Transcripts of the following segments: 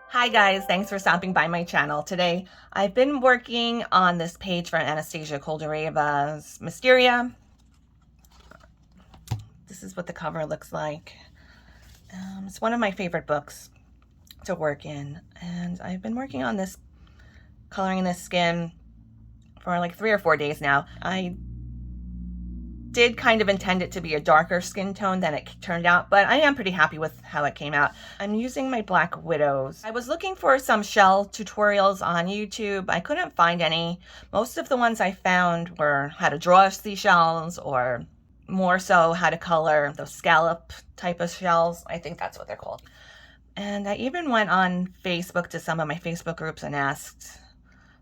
Hi guys, thanks for stopping by my channel. Today I've been working on this page for Anastasia Koldareva's Mysteria. This is what the cover looks like. It's one of my favorite books to work in, and I've been working on this, coloring this skin for like 3 or 4 days now. I did kind of intend it to be a darker skin tone than it turned out, but I am pretty happy with how it came out. I'm using my Black Widows. I was looking for some shell tutorials on YouTube. I couldn't find any. Most of the ones I found were how to draw seashells, or more so how to color those scallop type of shells. I think that's what they're called. And I even went on Facebook to some of my Facebook groups and asked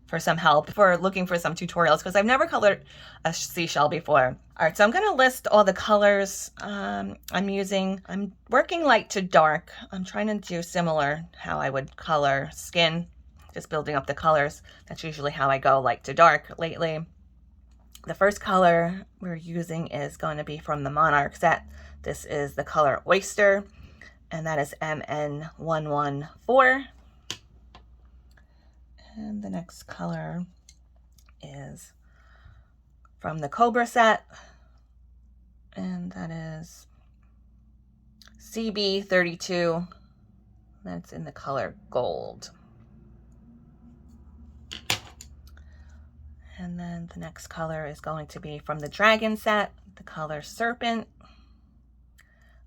for some help for looking for some tutorials, because I've never colored a seashell before. All right, so I'm gonna list all the colors I'm using. I'm working light to dark. I'm trying to do similar how I would color skin, just building up the colors. That's usually how I go light to dark lately. The first color we're using is going to be from the Monarch set. This is the color Oyster, and that is MN114. And the next color is from the Cobra set, and that is CB32. That's in the color Gold. And then the next color is going to be from the Dragon set, the color Serpent,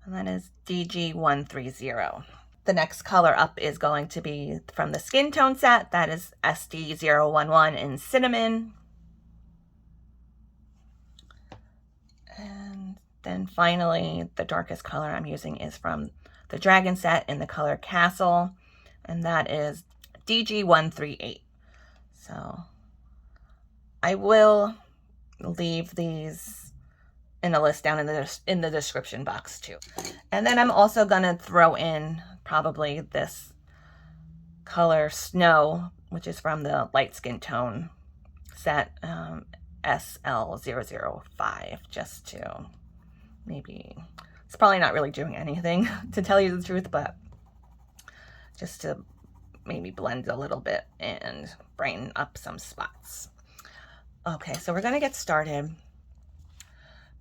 and that is DG130. The next color up is going to be from the Skin Tone set. That is SD011 in Cinnamon. And then finally, the darkest color I'm using is from the Dragon set in the color Castle, and that is DG138. So I will leave these in a list down in the description box too. And then I'm also gonna throw in probably this color Snow, which is from the Light Skin Tone set, SL005, just to maybe, it's probably not really doing anything to tell you the truth, but just to maybe blend a little bit and brighten up some spots. Okay, so we're gonna get started.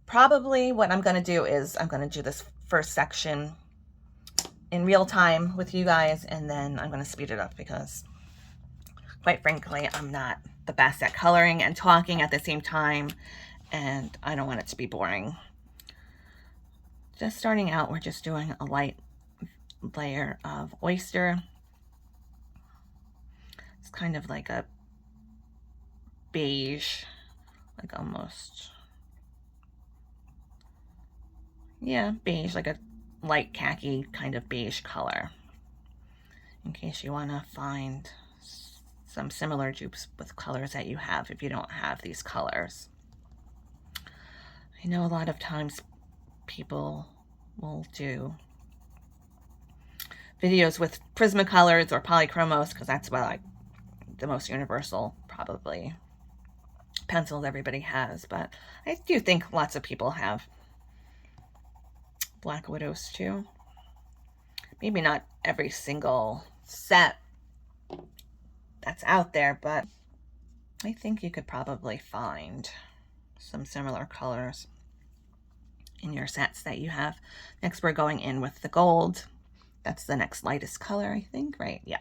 Probably what I'm going to do is I'm going to do this first section in real time with you guys, and then I'm going to speed it up because, quite frankly, I'm not the best at coloring and talking at the same time, and I don't want it to be boring. Just starting out, we're just doing a light layer of Oyster. It's kind of like a beige, like almost... yeah, beige, like a light khaki kind of beige color, in case you want to find some similar dupes with colors that you have if you don't have these colors. I know a lot of times people will do videos with Prismacolors or Polychromos, because that's what, like, the most universal probably pencils everybody has, but I do think lots of people have Black Widows too. Maybe not every single set that's out there, but I think you could probably find some similar colors in your sets that you have. Next, we're going in with the Gold. That's the next lightest color, I think, right? Yeah.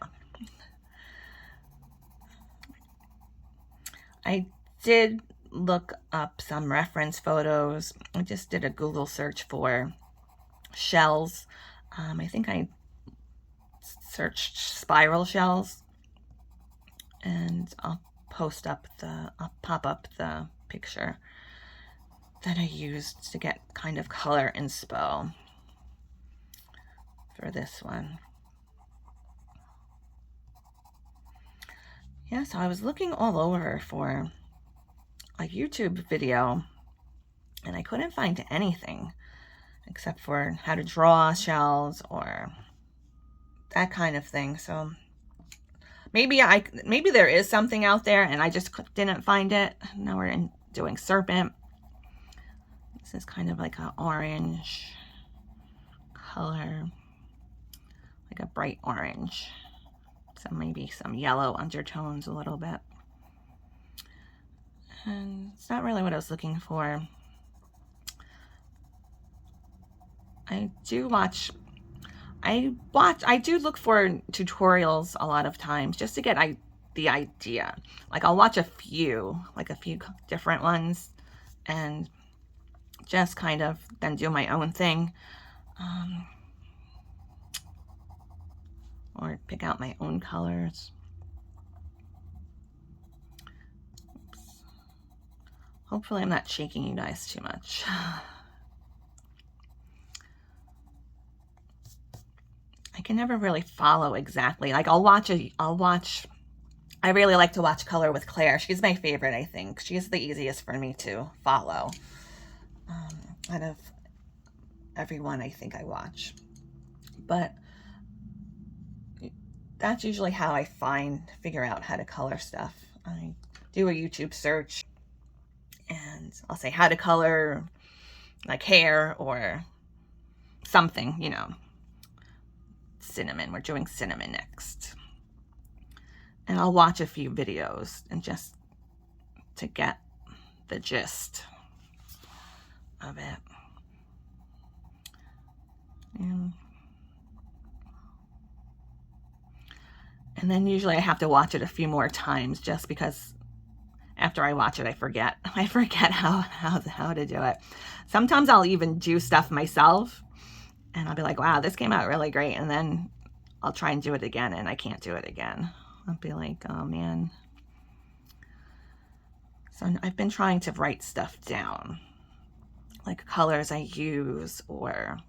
I did look up some reference photos. I just did a Google search for shells. I think I searched spiral shells, and I'll pop up the picture that I used to get kind of color inspo for this one. Yeah, so I was looking all over for a YouTube video, and I couldn't find anything except for how to draw shells or that kind of thing. So maybe there is something out there and I just didn't find it. Now we're doing Serpent. This is kind of like an orange color, like a bright orange. So maybe some yellow undertones a little bit. And it's not really what I was looking for. I do look for tutorials a lot of times just to get the idea. Like I'll watch a few different ones and just kind of then do my own thing. Or pick out my own colors. Oops. Hopefully I'm not shaking you guys too much. I can never really follow exactly. Like I really like to watch Color with Claire. She's my favorite, I think. She's the easiest for me to follow out of everyone I think I watch. But that's usually how I figure out how to color stuff. I do a YouTube search and I'll say how to color like hair or something, you know. Cinnamon, we're doing cinnamon next. And I'll watch a few videos and just to get the gist of it. And then usually I have to watch it a few more times just because after I watch it, I forget how to do it. Sometimes I'll even do stuff myself and I'll be like, wow, this came out really great. And then I'll try and do it again and I can't do it again. I'll be like, oh man. So I've been trying to write stuff down, like colors I use or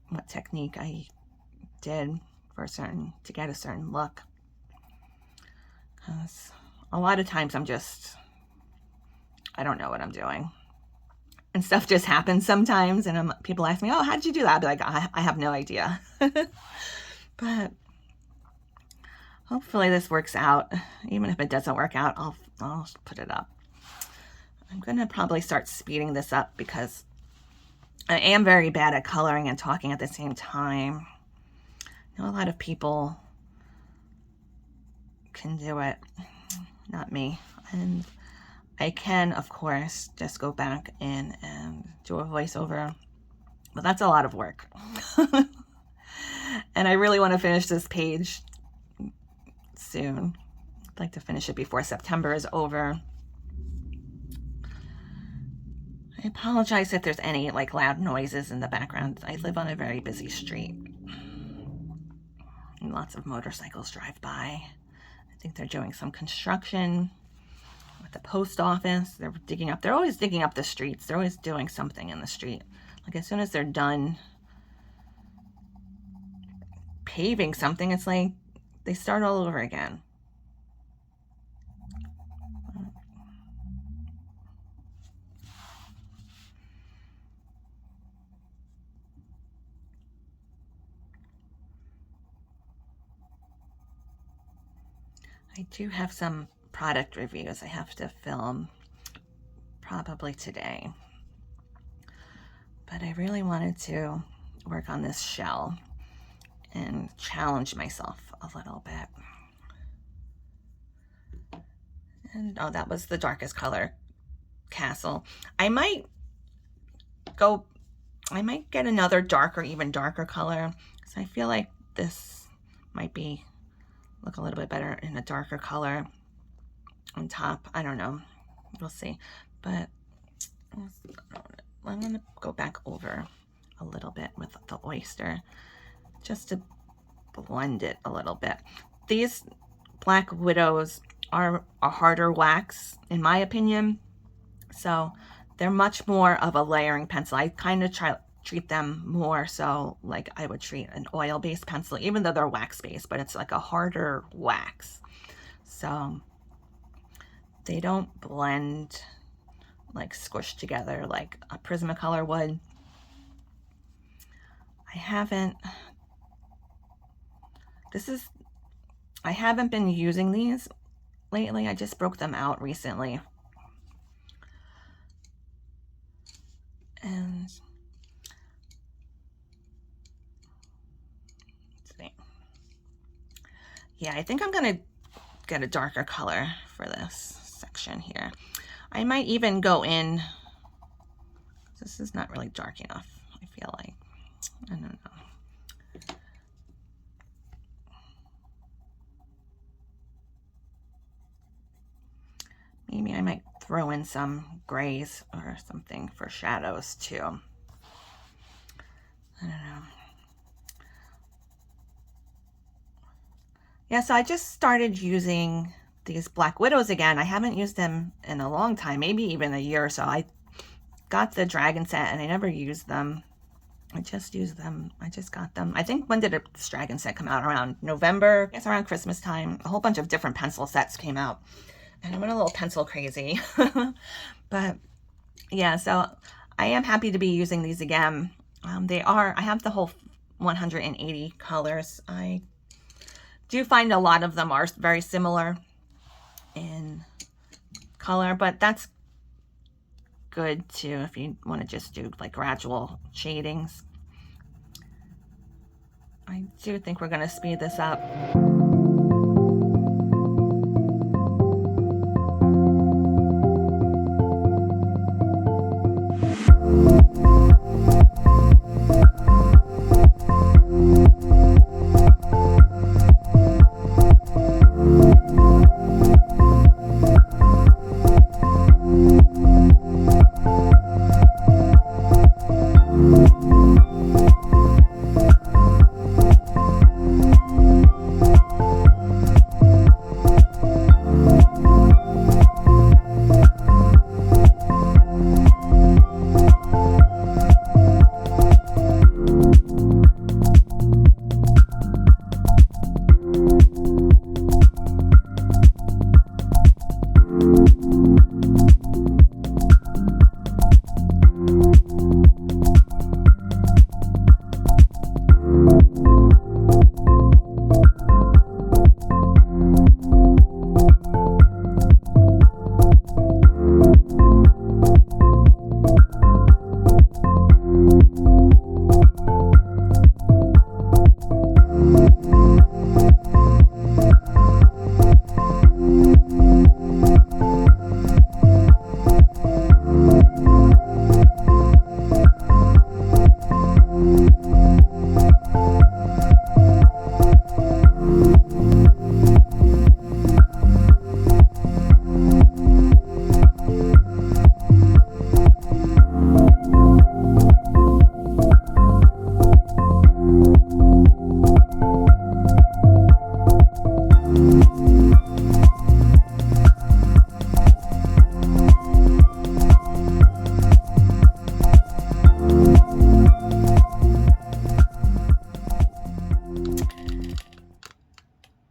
what technique I did to get a certain look. Because a lot of times I don't know what I'm doing. And stuff just happens sometimes and people ask me, oh, how did you do that? I'll be like, I have no idea. But hopefully this works out. Even if it doesn't work out, I'll put it up. I'm going to probably start speeding this up because I am very bad at coloring and talking at the same time. I know a lot of people can do it, not me. And I can, of course, just go back in and do a voiceover, but that's a lot of work. And I really want to finish this page soon. I'd like to finish it before September is over. I apologize if there's any like loud noises in the background. I live on a very busy street. And lots of motorcycles drive by. I think they're doing some construction at the post office. They're always digging up the streets. They're always doing something in the street. Like as soon as they're done paving something, it's like they start all over again. I do have some product reviews I have to film probably today. But I really wanted to work on this shell and challenge myself a little bit. And oh, that was the darkest color, Castle. I might get another even darker color because I feel like this might look a little bit better in a darker color on top. I don't know, we'll see. But I'm gonna go back over a little bit with the oyster just to blend it a little bit. These Black Widows are a harder wax in my opinion, so they're much more of a layering pencil. I kind of treat them more so like I would treat an oil-based pencil, even though they're wax-based, but it's like a harder wax. So they don't blend like squished together like a Prismacolor would. I haven't been using these lately. I just broke them out recently. And Yeah, I think I'm gonna get a darker color for this section here. I might even go in, this is not really dark enough, I feel like. I don't know. Maybe I might throw in some grays or something for shadows too. I don't know. Yeah, so I just started using these Black Widows again. I haven't used them in a long time, maybe even a year or so. I got the Dragon set and I never used them. I just used them. I just got them. I think, when did this Dragon set come out? Around November? I guess around Christmas time. A whole bunch of different pencil sets came out. And I went a little pencil crazy. But yeah, so I am happy to be using these again. I have the whole 180 colors. I do find a lot of them are very similar in color, but that's good too if you want to just do like gradual shadings. I do think we're going to speed this up.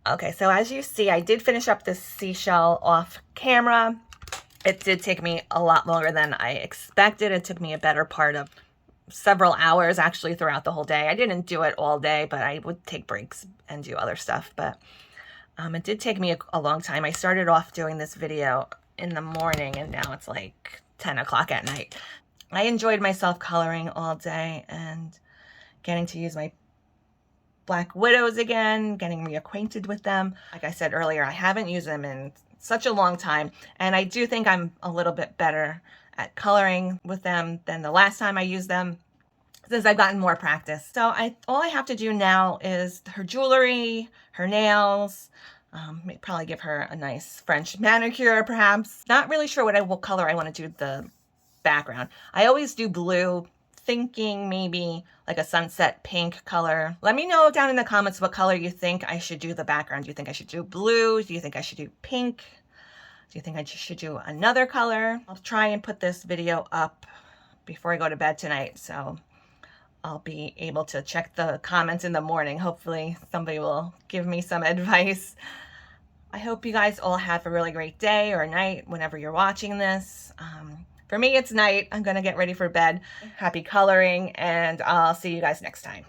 Okay, so as you see, I did finish up this seashell off camera. It did take me a lot longer than I expected. It took me a better part of several hours actually throughout the whole day. I didn't do it all day, but I would take breaks and do other stuff. But it did take me a long time. I started off doing this video in the morning and now it's like 10 o'clock at night. I enjoyed myself coloring all day and getting to use my Black Widows again, getting reacquainted with them. Like I said earlier, I haven't used them in such a long time, and I do think I'm a little bit better at coloring with them than the last time I used them, since I've gotten more practice. So all I have to do now is her jewelry, her nails, probably give her a nice French manicure perhaps. Not really sure what color I want to do the background. I always do blue, thinking maybe like a sunset pink color. Let me know down in the comments what color you think I should do the background. Do you think I should do blue? Do you think I should do pink? Do you think I should do another color? I'll try and put this video up before I go to bed tonight, so I'll be able to check the comments in the morning. Hopefully somebody will give me some advice. I hope you guys all have a really great day or night whenever you're watching this. For me, it's night. I'm gonna get ready for bed. Happy coloring, and I'll see you guys next time.